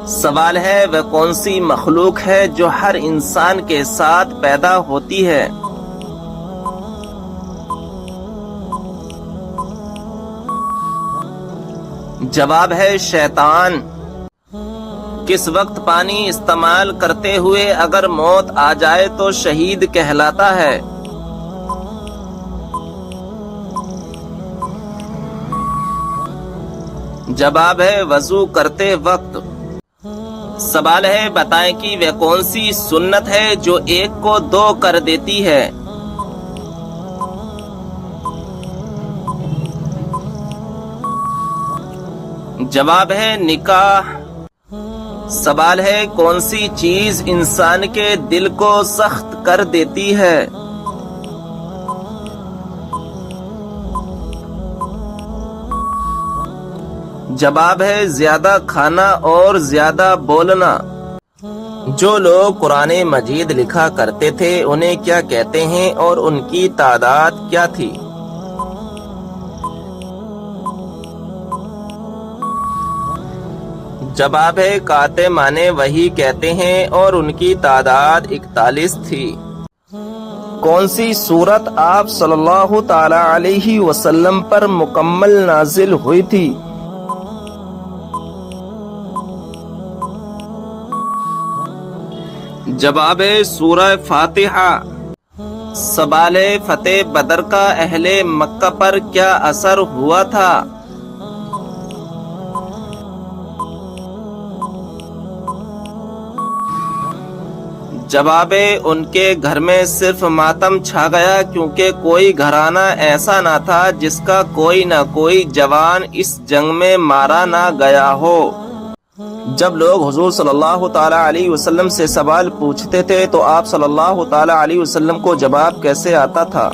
سوال ہے وہ کون سی مخلوق ہے جو ہر انسان کے ساتھ پیدا ہوتی ہے؟ جواب ہے شیطان۔ کس وقت پانی استعمال کرتے ہوئے اگر موت آ جائے تو شہید کہلاتا ہے؟ جواب ہے وضو کرتے وقت۔ سوال ہے بتائیں کہ وہ کون سی سنت ہے جو ایک کو دو کر دیتی ہے؟ جواب ہے نکاح۔ سوال ہے کون سی چیز انسان کے دل کو سخت کر دیتی ہے؟ جواب ہے زیادہ کھانا اور زیادہ بولنا۔ جو لوگ قرآن مجید لکھا کرتے تھے انہیں کیا کہتے ہیں اور ان کی تعداد کیا تھی؟ جواب ہے کاتمانے وہی کہتے ہیں اور ان کی تعداد 41 تھی۔ کون سی سورت آپ صلی اللہ تعالی علیہ وسلم پر مکمل نازل ہوئی تھی؟ جواب ہے سورہ فاتحہ۔ سوال ہے فتح بدر کا اہل مکہ پر کیا اثر ہوا تھا؟ جواب ہے ان کے گھر میں صرف ماتم چھا گیا کیونکہ کوئی گھرانہ ایسا نہ تھا جس کا کوئی نہ کوئی جوان اس جنگ میں مارا نہ گیا ہو۔ جب لوگ حضور صلی اللہ تعالی علیہ وسلم سے سوال پوچھتے تھے تو آپ صلی اللہ تعالی علیہ وسلم کو جواب کیسے آتا تھا؟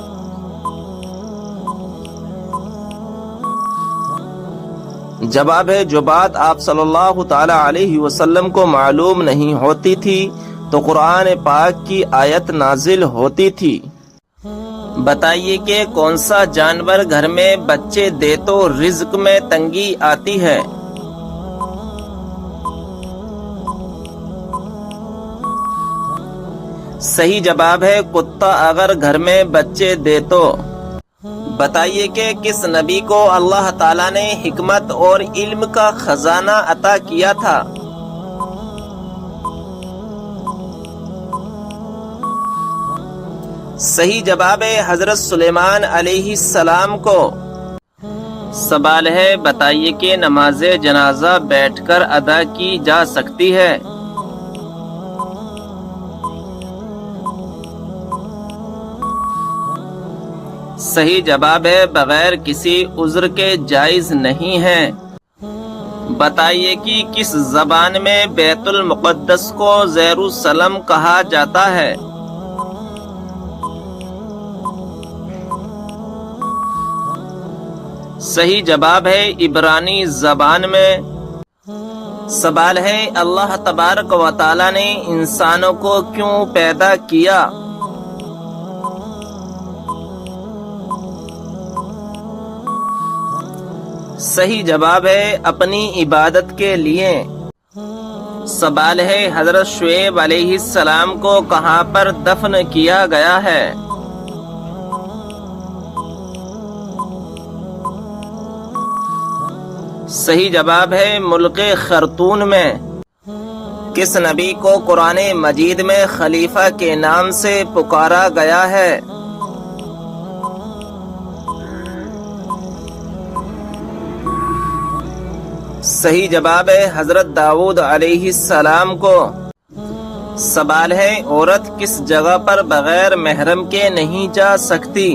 جواب ہے جو بات آپ صلی اللہ تعالی علیہ وسلم کو معلوم نہیں ہوتی تھی تو قرآن پاک کی آیت نازل ہوتی تھی۔ بتائیے کہ کون سا جانور گھر میں بچے دے تو رزق میں تنگی آتی ہے؟ صحیح جواب ہے کتا اگر گھر میں بچے دے تو۔ بتائیے کہ کس نبی کو اللہ تعالیٰ نے حکمت اور علم کا خزانہ عطا کیا تھا؟ صحیح جواب ہے حضرت سلیمان علیہ السلام کو۔ سوال ہے بتائیے کہ نماز جنازہ بیٹھ کر ادا کی جا سکتی ہے؟ صحیح جواب ہے بغیر کسی عذر کے جائز نہیں ہے۔ بتائیے کہ کس زبان میں بیت المقدس کو یروشلم کہا جاتا ہے؟ صحیح جواب ہے عبرانی زبان میں۔ سوال ہے اللہ تبارک و تعالی نے انسانوں کو کیوں پیدا کیا؟ صحیح جواب ہے اپنی عبادت کے لیے۔ سوال ہے حضرت شعیب علیہ السلام کو کہاں پر دفن کیا گیا ہے؟ صحیح جواب ہے ملک خرطون میں۔ کس نبی کو قرآن مجید میں خلیفہ کے نام سے پکارا گیا ہے؟ صحیح جواب ہے حضرت داؤد علیہ السلام کو۔ سوال ہے عورت کس جگہ پر بغیر محرم کے نہیں جا سکتی؟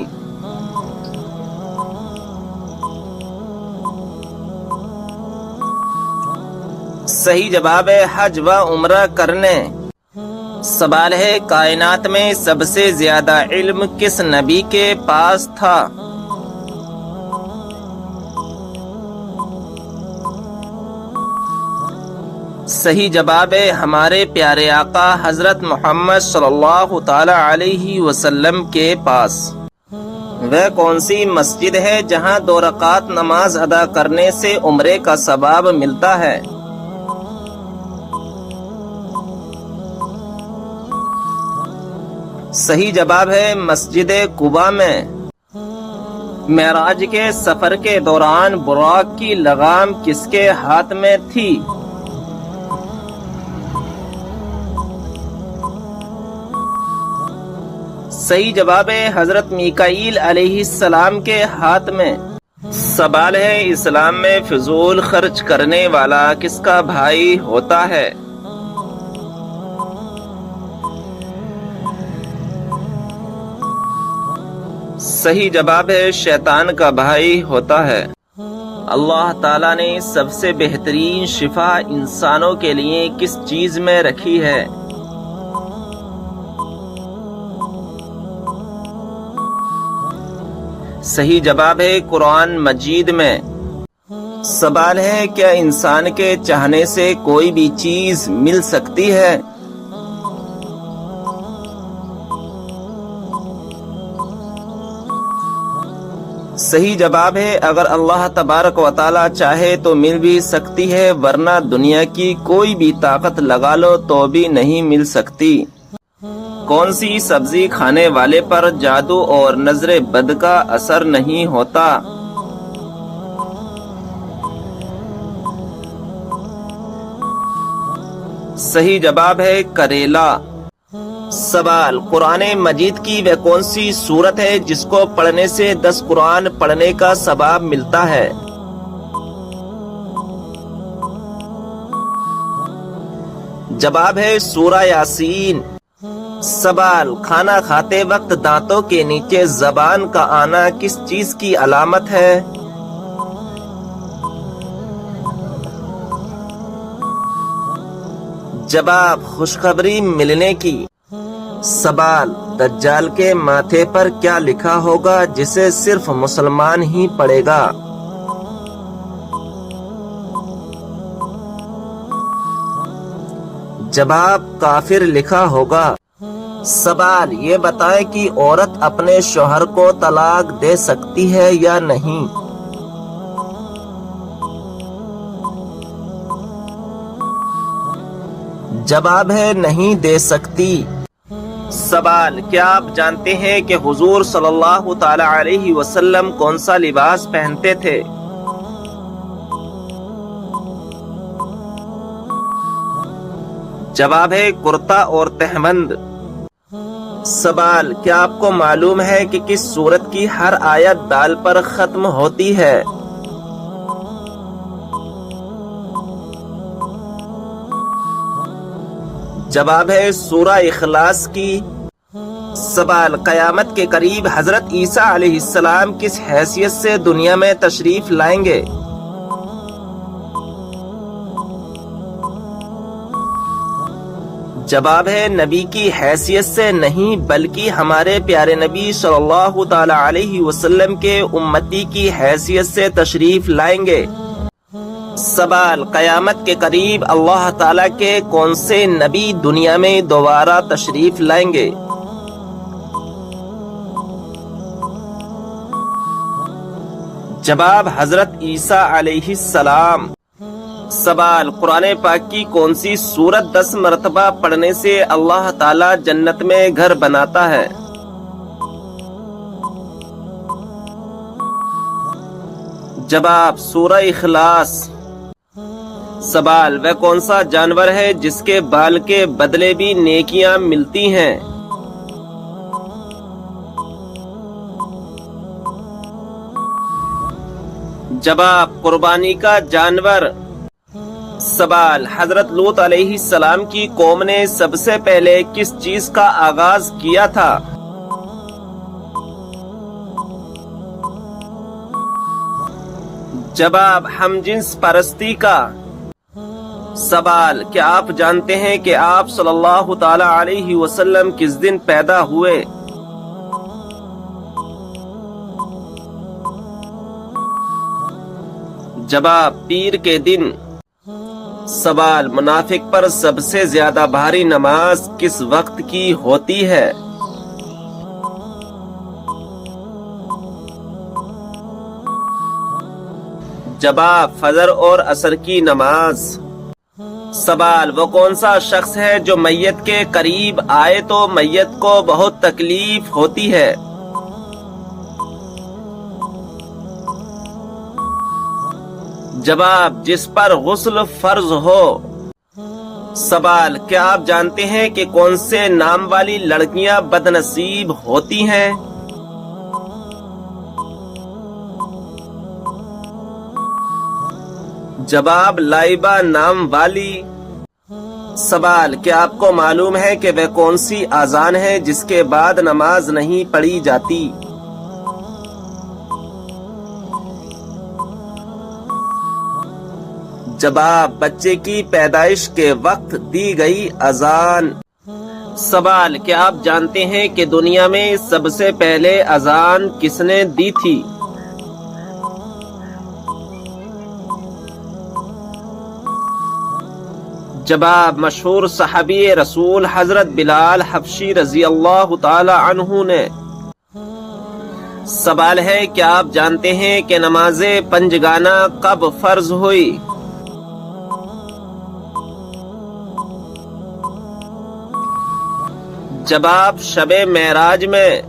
صحیح جواب ہے حج و عمرہ کرنے۔ سوال ہے کائنات میں سب سے زیادہ علم کس نبی کے پاس تھا؟ صحیح جواب ہے ہمارے پیارے آقا حضرت محمد صلی اللہ تعالی علیہ وسلم کے پاس۔ وہ کون سی مسجد ہے جہاں 2 رکعت نماز ادا کرنے سے عمرے کا ثواب ملتا ہے؟ صحیح جواب ہے مسجد قباء میں۔ معراج کے سفر کے دوران براق کی لگام کس کے ہاتھ میں تھی؟ صحیح جواب ہے حضرت میکائیل علیہ السلام کے ہاتھ میں۔ سوال ہے اسلام میں فضول خرچ کرنے والا کس کا بھائی ہوتا ہے؟ صحیح جواب ہے شیطان کا بھائی ہوتا ہے۔ اللہ تعالیٰ نے سب سے بہترین شفا انسانوں کے لیے کس چیز میں رکھی ہے؟ صحیح جواب ہے قرآن مجید میں۔ سوال ہے کیا انسان کے چاہنے سے کوئی بھی چیز مل سکتی ہے؟ صحیح جواب ہے اگر اللہ تبارک و تعالی چاہے تو مل بھی سکتی ہے، ورنہ دنیا کی کوئی بھی طاقت لگا لو تو بھی نہیں مل سکتی۔ کون سی سبزی کھانے والے پر جادو اور نظر بد کا اثر نہیں ہوتا؟ صحیح جواب ہے کریلا۔ سوال قرآن مجید کی وہ کون سی سورت ہے جس کو پڑھنے سے 10 قرآن پڑھنے کا ثواب ملتا ہے؟ جواب ہے سورہ یاسین۔ سوال کھانا کھاتے وقت دانتوں کے نیچے زبان کا آنا کس چیز کی علامت ہے؟ جواب خوشخبری ملنے کی۔ سوال دجال کے ماتھے پر کیا لکھا ہوگا جسے صرف مسلمان ہی پڑھے گا؟ جواب کافر لکھا ہوگا۔ سوال یہ بتائیں کہ عورت اپنے شوہر کو طلاق دے سکتی ہے یا نہیں؟ جواب ہے نہیں دے سکتی۔ سوال کیا آپ جانتے ہیں کہ حضور صلی اللہ تعالی علیہ وسلم کون سا لباس پہنتے تھے؟ جواب ہے کرتا اور تہبند۔ سوال کیا آپ کو معلوم ہے کہ کس سورت کی ہر آیت دال پر ختم ہوتی ہے؟ جواب ہے سورہ اخلاص کی۔ سوال قیامت کے قریب حضرت عیسیٰ علیہ السلام کس حیثیت سے دنیا میں تشریف لائیں گے؟ جواب ہے نبی کی حیثیت سے نہیں بلکہ ہمارے پیارے نبی صلی اللہ تعالی علیہ وسلم کے امتی کی حیثیت سے تشریف لائیں گے۔ سوال قیامت کے قریب اللہ تعالیٰ کے کون سے نبی دنیا میں دوبارہ تشریف لائیں گے؟ جواب حضرت عیسیٰ علیہ السلام۔ سوال قرآن پاک کی کون سی سورت 10 مرتبہ پڑھنے سے اللہ تعالیٰ جنت میں گھر بناتا ہے؟ جواب سورہ اخلاص۔ سوال وہ کون سا جانور ہے جس کے بال کے بدلے بھی نیکیاں ملتی ہیں؟ جواب قربانی کا جانور۔ سوال حضرت لوط علیہ السلام کی قوم نے سب سے پہلے کس چیز کا آغاز کیا تھا؟ جواب ہم جنس پرستی کا۔ سوال کیا آپ جانتے ہیں کہ آپ صلی اللہ تعالی علیہ وسلم کس دن پیدا ہوئے؟ جواب پیر کے دن۔ سوال منافق پر سب سے زیادہ بھاری نماز کس وقت کی ہوتی ہے؟ جواب فجر اور عصر کی نماز۔ سوال، وہ کون سا شخص ہے جو میت کے قریب آئے تو میت کو بہت تکلیف ہوتی ہے؟ جواب، جس پر غسل فرض ہو۔ سوال، کیا آپ جانتے ہیں کہ کون سے نام والی لڑکیاں بد نصیب ہوتی ہیں؟ جواب، لائبہ نام والی۔ سوال، کیا آپ کو معلوم ہے کہ وہ کون سی اذان ہے جس کے بعد نماز نہیں پڑھی جاتی؟ جواب، بچے کی پیدائش کے وقت دی گئی اذان۔ سوال، کیا آپ جانتے ہیں کہ دنیا میں سب سے پہلے اذان کس نے دی تھی؟ جواب، مشہور صحابی رسول حضرت بلال حبشی رضی اللہ تعالی عنہ نے۔ سوال ہے، کیا آپ جانتے ہیں کہ نماز پنجگانہ کب فرض ہوئی؟ جواب، شب معراج میں۔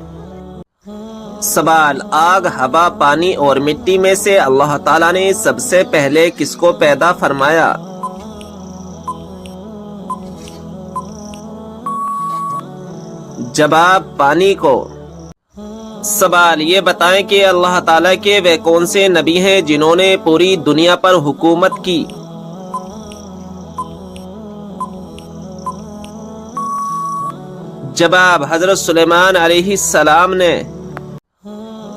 سوال، آگ، ہوا، پانی اور مٹی میں سے اللہ تعالیٰ نے سب سے پہلے کس کو پیدا فرمایا؟ جواب، پانی کو۔ سوال، یہ بتائیں کہ اللہ تعالیٰ کے وہ کون سے نبی ہیں جنہوں نے پوری دنیا پر حکومت کی؟ جواب، حضرت سلیمان علیہ السلام نے۔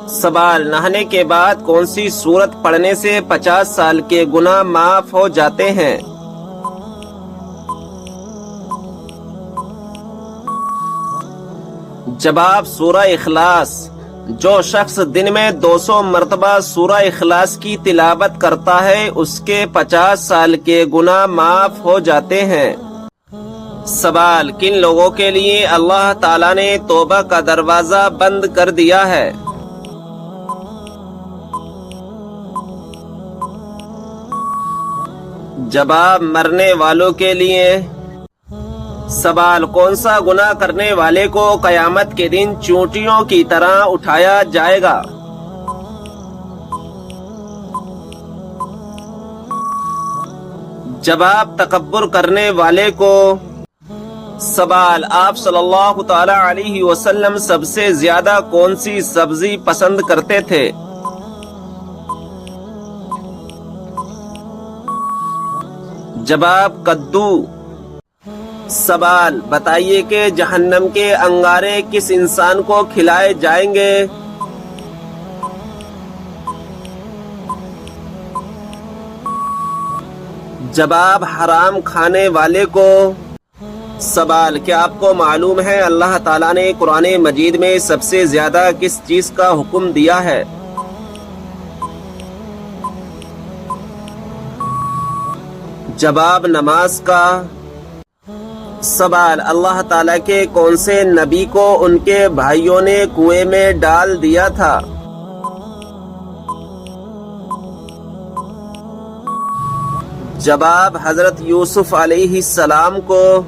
سوال، نہانے کے بعد کون سی سورت پڑھنے سے 50 سال کے گناہ معاف ہو جاتے ہیں؟ جواب، سورہ اخلاص۔ جو شخص دن میں 200 مرتبہ سورہ اخلاص کی تلاوت کرتا ہے اس کے 50 سال کے گناہ معاف ہو جاتے ہیں۔ سوال، کن لوگوں کے لیے اللہ تعالیٰ نے توبہ کا دروازہ بند کر دیا ہے؟ جواب، مرنے والوں کے لیے۔ سوال، کون سا گناہ کرنے والے کو قیامت کے دن چونٹیوں کی طرح اٹھایا جائے گا؟ جواب، تکبر کرنے والے کو۔ سوال، آپ صلی اللہ تعالی علیہ وسلم سب سے زیادہ کون سی سبزی پسند کرتے تھے؟ جواب، کدو۔ سوال، بتائیے کہ جہنم کے انگارے کس انسان کو کھلائے جائیں گے؟ جواب، حرام کھانے والے کو۔ سوال، کیا آپ کو معلوم ہے اللہ تعالیٰ نے قرآن مجید میں سب سے زیادہ کس چیز کا حکم دیا ہے؟ جواب، نماز کا۔ سوال، اللہ تعالیٰ کے کون سے نبی کو ان کے بھائیوں نے کنویں میں ڈال دیا تھا؟ جواب، حضرت یوسف علیہ السلام کو۔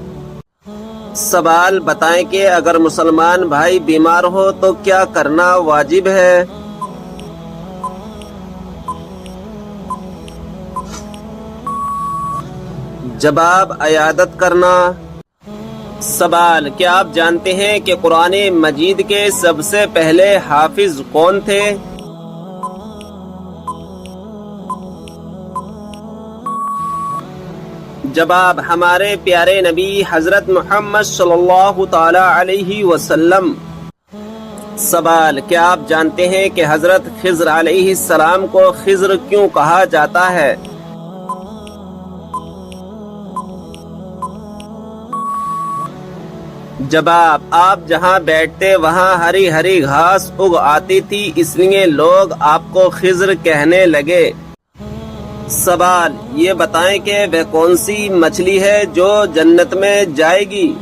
سوال، بتائیں کہ اگر مسلمان بھائی بیمار ہو تو کیا کرنا واجب ہے؟ جواب، عیادت کرنا۔ سوال، کیا آپ جانتے ہیں کہ قرآن مجید کے سب سے پہلے حافظ کون تھے؟ جواب، ہمارے پیارے نبی حضرت محمد صلی اللہ تعالی علیہ وسلم۔ سوال، کیا آپ جانتے ہیں کہ حضرت خضر علیہ السلام کو خضر کیوں کہا جاتا ہے؟ جواب، آپ جہاں بیٹھتے وہاں ہری ہری گھاس اگ آتی تھی اس لیے لوگ آپ کو خضر کہنے لگے۔ سوال، یہ بتائیں کہ وہ کون سی مچھلی ہے جو جنت میں جائے گی؟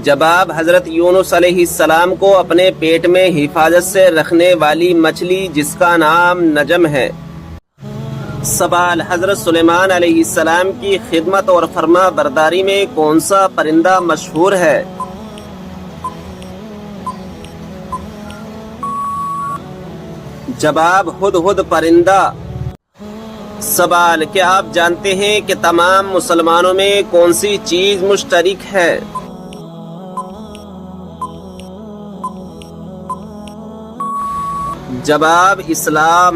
جواب حضرت یونس علیہ السلام کو اپنے پیٹ میں حفاظت سے رکھنے والی مچھلی جس کا نام نجم ہے۔ سوال حضرت سلیمان علیہ السلام کی خدمت اور فرما برداری میں کون سا پرندہ مشہور ہے؟ جواب ہدہد پرندہ۔ سوال کیا آپ جانتے ہیں کہ تمام مسلمانوں میں کون سی چیز مشترک ہے؟ جواب اسلام۔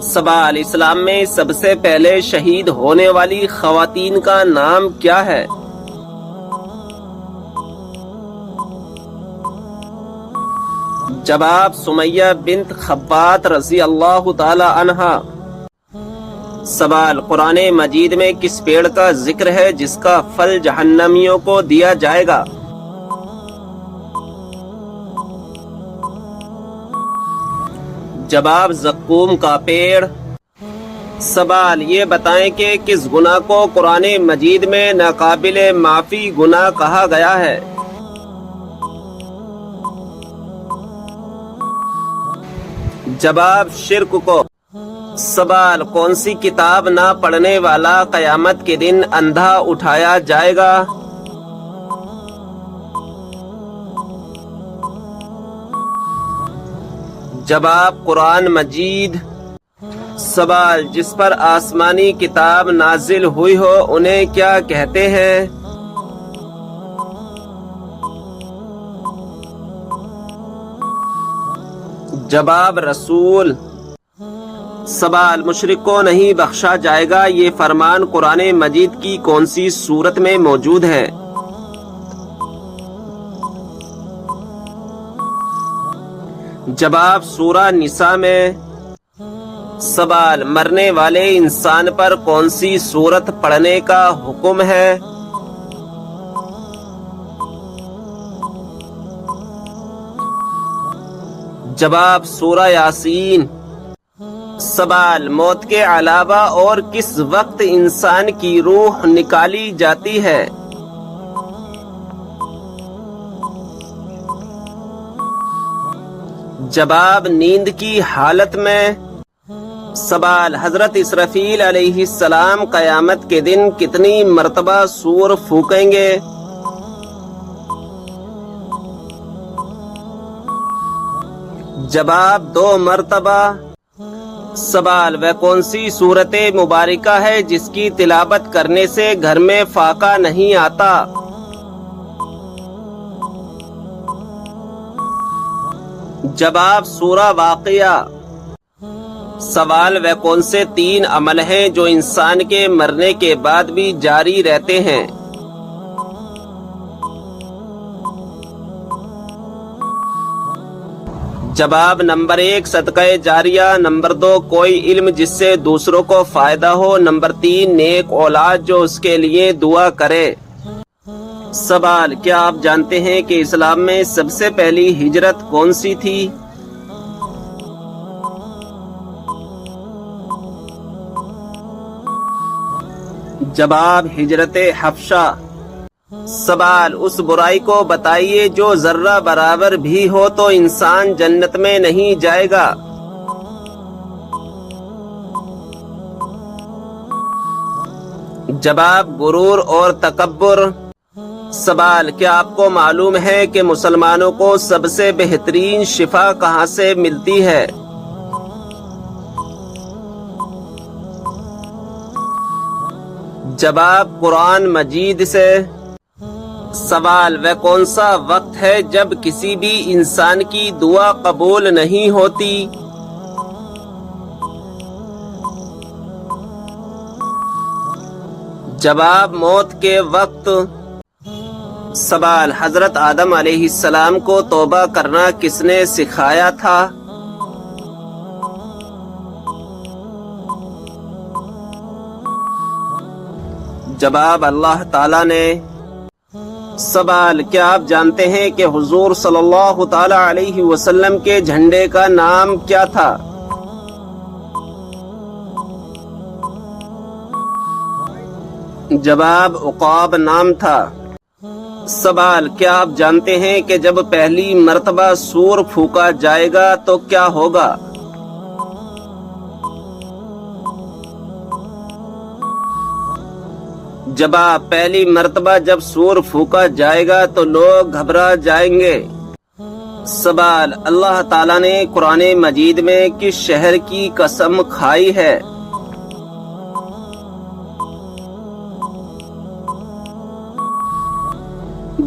سوال اسلام میں سب سے پہلے شہید ہونے والی خواتین کا نام کیا ہے؟ جواب سمیہ بنت خبات رضی اللہ تعالی عنہا۔ سوال قرآن مجید میں کس پیڑ کا ذکر ہے جس کا پھل جہنمیوں کو دیا جائے گا؟ جواب زقوم کا پیڑ۔ سوال یہ بتائیں کہ کس گناہ کو قرآن مجید میں ناقابل معافی گناہ کہا گیا ہے؟ جواب شرک کو۔ سوال کون سی کتاب نہ پڑھنے والا قیامت کے دن اندھا اٹھایا جائے گا؟ جواب قرآن مجید۔ سوال جس پر آسمانی کتاب نازل ہوئی ہو انہیں کیا کہتے ہیں؟ جواب رسول۔ سوال مشرک کو نہیں بخشا جائے گا یہ فرمان قرآن مجید کی کون سی سورت میں موجود ہے؟ جواب سورہ نساء میں۔ سوال مرنے والے انسان پر کون سی سورت پڑھنے کا حکم ہے؟ جواب سورہ یاسین۔ سوال موت کے علاوہ اور کس وقت انسان کی روح نکالی جاتی ہے؟ جواب نیند کی حالت میں۔ سوال حضرت اسرافیل علیہ السلام قیامت کے دن کتنی مرتبہ سور پھونکیں گے؟ جواب 2 مرتبہ۔ سوال وہ کون سی سورت مبارکہ ہے جس کی تلاوت کرنے سے گھر میں فاقہ نہیں آتا؟ جواب سورہ واقعہ۔ سوال وہ کون سے 3 عمل ہیں جو انسان کے مرنے کے بعد بھی جاری رہتے ہیں؟ جواب نمبر 1 صدقہ جاریہ، نمبر 2 کوئی علم جس سے دوسروں کو فائدہ ہو، نمبر 3 نیک اولاد جو اس کے لیے دعا کرے۔ سوال کیا آپ جانتے ہیں کہ اسلام میں سب سے پہلی ہجرت کون سی تھی؟ جواب ہجرت حبشہ۔ سوال اس برائی کو بتائیے جو ذرہ برابر بھی ہو تو انسان جنت میں نہیں جائے گا۔ جواب غرور اور تکبر۔ سوال کیا آپ کو معلوم ہے کہ مسلمانوں کو سب سے بہترین شفا کہاں سے ملتی ہے؟ جواب قرآن مجید سے۔ سوال وہ کون سا وقت ہے جب کسی بھی انسان کی دعا قبول نہیں ہوتی؟ جواب موت کے وقت۔ سوال حضرت آدم علیہ السلام کو توبہ کرنا کس نے سکھایا تھا؟ جواب اللہ تعالی نے۔ سوال کیا آپ جانتے ہیں کہ حضور صلی اللہ تعالی علیہ وسلم کے جھنڈے کا نام کیا تھا؟ جواب عقاب نام تھا۔ سوال، کیا آپ جانتے ہیں کہ جب پہلی مرتبہ سور پھونکا جائے گا تو کیا ہوگا؟ جواب، پہلی مرتبہ جب سور پھونکا جائے گا تو لوگ گھبرا جائیں گے۔ سوال، اللہ تعالیٰ نے قرآن مجید میں کس شہر کی قسم کھائی ہے؟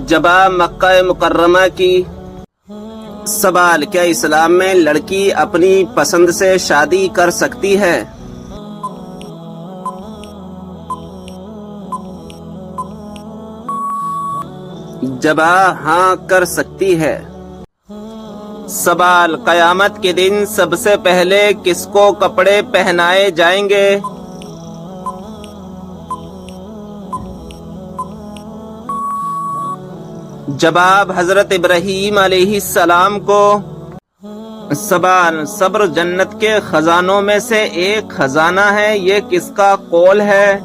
جواب، مکہ مکرمہ کی۔ سوال، کیا اسلام میں لڑکی اپنی پسند سے شادی کر سکتی ہے؟ جواب، ہاں کر سکتی ہے۔ سوال، قیامت کے دن سب سے پہلے کس کو کپڑے پہنائے جائیں گے؟ جواب، حضرت ابراہیم علیہ السلام کو۔ سوال، صبر جنت کے خزانوں میں سے ایک خزانہ ہے، یہ کس کا قول ہے؟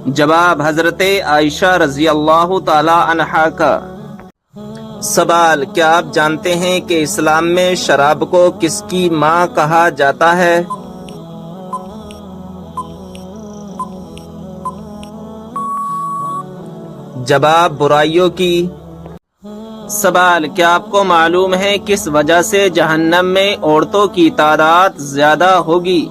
جواب، حضرت عائشہ رضی اللہ تعالی عنہا کا۔ سوال، کیا آپ جانتے ہیں کہ اسلام میں شراب کو کس کی ماں کہا جاتا ہے؟ جواب، برائیوں کی۔ سوال، کیا آپ کو معلوم ہے کس وجہ سے جہنم میں عورتوں کی تعداد زیادہ ہوگی؟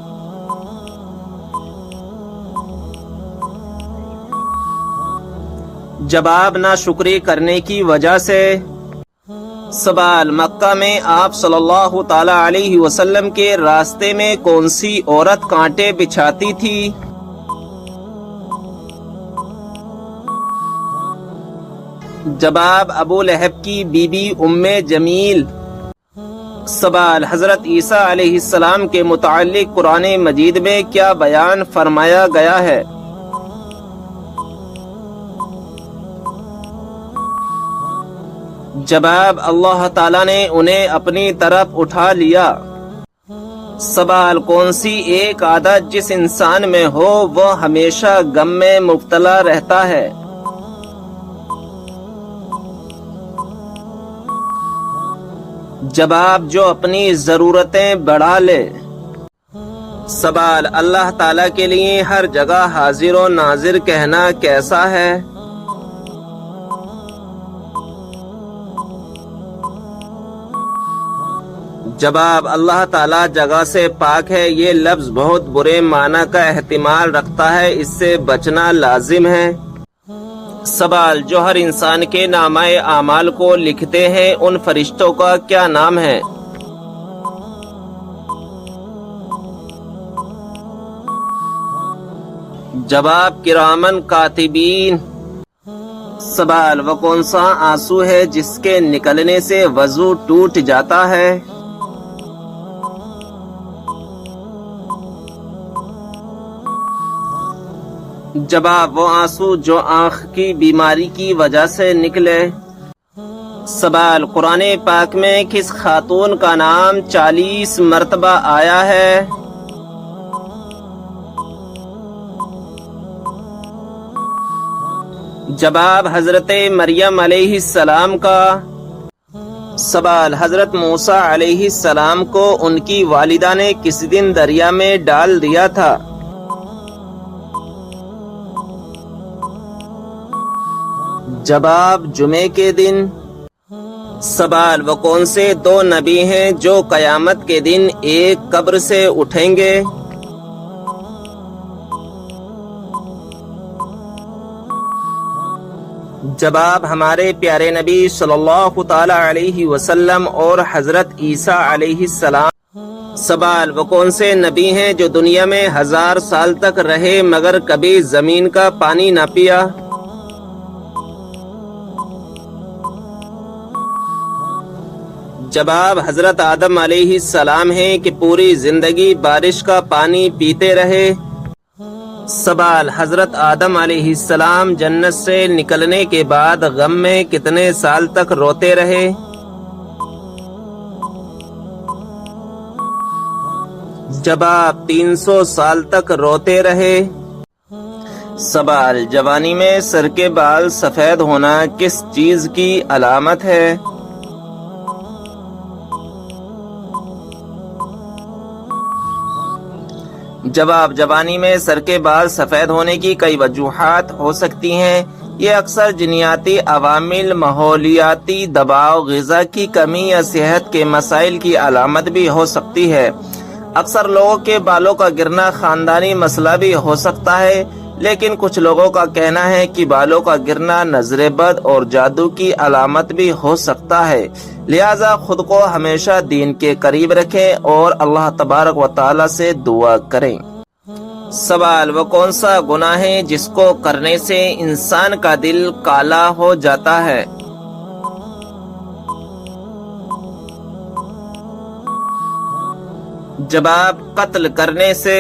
جواب، ناشکری کرنے کی وجہ سے۔ سوال، مکہ میں آپ صلی اللہ تعالی علیہ وسلم کے راستے میں کون سی عورت کانٹے بچھاتی تھی؟ جواب، ابو لہب کی بی بی ام جمیل۔ سوال، حضرت عیسیٰ علیہ السلام کے متعلق قرآن مجید میں کیا بیان فرمایا گیا ہے؟ جواب، اللہ تعالیٰ نے انہیں اپنی طرف اٹھا لیا۔ سوال، کون سی ایک عادت جس انسان میں ہو وہ ہمیشہ غم میں مبتلا رہتا ہے؟ جواب، جو اپنی ضرورتیں بڑھا لے۔ سوال، اللہ تعالیٰ کے لیے ہر جگہ حاضر و ناظر کہنا کیسا ہے؟ جواب، اللہ تعالیٰ جگہ سے پاک ہے، یہ لفظ بہت برے معنی کا احتمال رکھتا ہے، اس سے بچنا لازم ہے۔ سوال، جو ہر انسان کے نامہ اعمال کو لکھتے ہیں ان فرشتوں کا کیا نام ہے؟ جواب، کرامن کاتبین۔ سوال، وہ کون سا آنسو ہے جس کے نکلنے سے وضو ٹوٹ جاتا ہے؟ جواب، وہ آنسو جو آنکھ کی بیماری کی وجہ سے نکلے۔ سوال، قرآن پاک میں کس خاتون کا نام 40 مرتبہ آیا ہے؟ جواب، حضرت مریم علیہ السلام کا۔ سوال، حضرت موسیٰ علیہ السلام کو ان کی والدہ نے کس دن دریا میں ڈال دیا تھا؟ جواب، جمعے کے دن۔ سوال، وہ کون سے دو نبی ہیں جو قیامت کے دن ایک قبر سے اٹھیں گے؟ جواب، ہمارے پیارے نبی صلی اللہ تعالی علیہ وسلم اور حضرت عیسیٰ علیہ السلام۔ سوال، وہ کون سے نبی ہیں جو دنیا میں 1000 سال تک رہے مگر کبھی زمین کا پانی نہ پیا؟ جواب، حضرت آدم علیہ السلام ہیں کہ پوری زندگی بارش کا پانی پیتے رہے۔ سوال، حضرت آدم علیہ السلام جنت سے نکلنے کے بعد غم میں کتنے سال تک روتے رہے؟ جب آپ 300 سال تک روتے رہے؟ سوال، جوانی میں سر کے بال سفید ہونا کس چیز کی علامت ہے؟ جواب، جوانی میں سر کے بال سفید ہونے کی کئی وجوہات ہو سکتی ہیں۔ یہ اکثر جینیاتی عوامل، ماحولیاتی دباؤ، غذا کی کمی یا صحت کے مسائل کی علامت بھی ہو سکتی ہے۔ اکثر لوگوں کے بالوں کا گرنا خاندانی مسئلہ بھی ہو سکتا ہے، لیکن کچھ لوگوں کا کہنا ہے کہ بالوں کا گرنا نظر بد اور جادو کی علامت بھی ہو سکتا ہے۔ لہذا خود کو ہمیشہ دین کے قریب رکھیں اور اللہ تبارک و تعالی سے دعا کریں۔ سوال، وہ کون سا گناہ ہے جس کو کرنے سے انسان کا دل کالا ہو جاتا ہے؟ جواب، قتل کرنے سے۔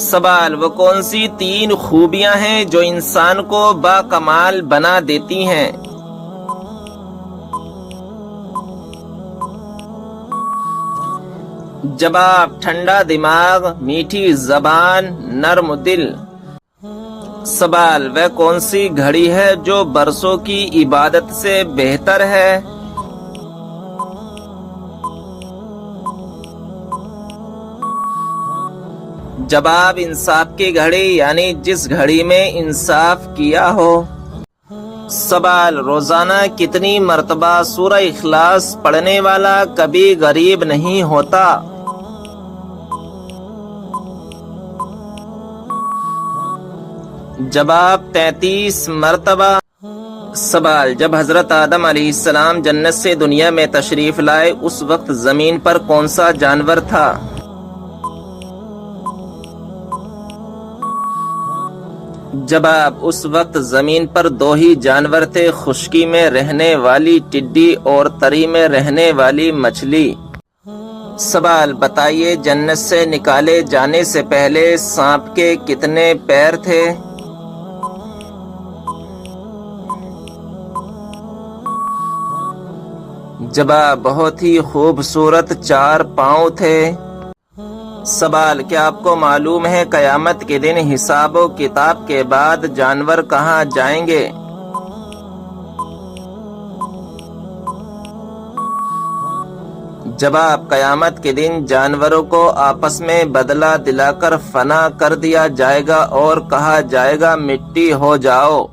سوال، وہ کون سی 3 خوبیاں ہیں جو انسان کو باکمال بنا دیتی ہیں؟ جواب، ٹھنڈا دماغ، میٹھی زبان، نرم دل۔ سوال، وہ کون سی گھڑی ہے جو برسوں کی عبادت سے بہتر ہے؟ جواب، انصاف کی گھڑی، یعنی جس گھڑی میں انصاف کیا ہو۔ سوال، روزانہ کتنی مرتبہ سورہ اخلاص پڑھنے والا کبھی غریب نہیں ہوتا؟ جواب، 33 مرتبہ۔ سوال، جب حضرت آدم علیہ السلام جنت سے دنیا میں تشریف لائے اس وقت زمین پر کون سا جانور تھا؟ جواب، اس وقت زمین پر 2 ہی جانور تھے، خشکی میں رہنے والی ٹڈی اور تری میں رہنے والی مچھلی۔ سوال، بتائیے جنت سے نکالے جانے سے پہلے سانپ کے کتنے پیر تھے؟ جواب، بہت ہی خوبصورت 4 پاؤں تھے۔ سوال، کیا آپ کو معلوم ہے قیامت کے دن حساب و کتاب کے بعد جانور کہاں جائیں گے؟ جواب، قیامت کے دن جانوروں کو آپس میں بدلہ دلا کر فنا کر دیا جائے گا اور کہا جائے گا مٹی ہو جاؤ۔